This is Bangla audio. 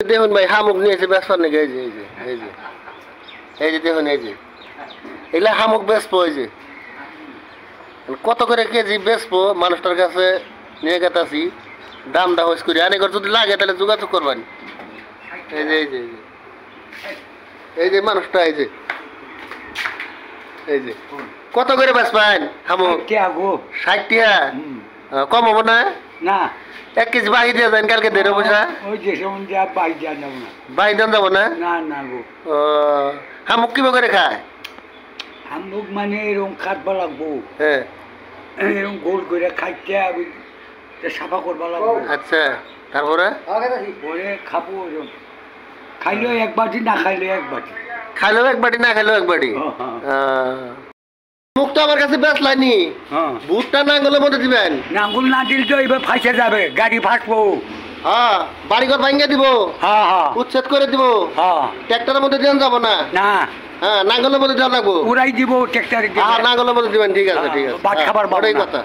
দেখুন ভাই হামুক নিয়েছে বেসপার নাকি এই যে এই যে দেখুন এই যে এগুলা হামুক বেসবো এই যে কত করে কেজি বেসবো মানুষটার কাছে নিয়ে গেতাছি দামটা হইস করি অনেক যদি লাগে তাহলে যোগাযোগ করবেন এই যে এই যে মানুষটা এই যে কত করে বেসবেন হামুক 60 টাকা কম হবো না না 1 কেজি বাহি দিয়ে যান কালকে দেড় পয়সা ওই যে সমন দিয়া বাই দিয়া যাব না বাহি দেন যাবো না না না গো হামুক কিভাবে করে খায় হামুক মানে এরকম কাটবা লাগবো হ্যাঁ এরকম গোল করে খাইতে সাফা করবা লাগবো আচ্ছা তারপরে পরে খাবো এরকম খাইলেও এক বাটি না খাইলেও এক বাটি খাইলেও এক বাটি না খাইলেও এক বাটি মুখটা আমার কাছে বেচলাইনি ভুট্টা নাঙ্গলের মধ্যে দিবেন নাঙ্গল না দিলে তো এবার ফাঁসে যাবে গাড়ি ফাঁসবো হ্যাঁ বাড়িঘর ভাঙ্গা দিব হ্যাঁ হ্যাঁ উচ্ছেদ করে দিব হ্যাঁ ট্রাক্টরের মধ্যে দেন যাবো না না হ্যাঁ নাঙ্গলের মধ্যে দেওয়া লাগবো উড়াই দিব ট্রাক্টরে নাঙ্গলের মধ্যে দিবেন ঠিক আছে ভাত খাবার কথা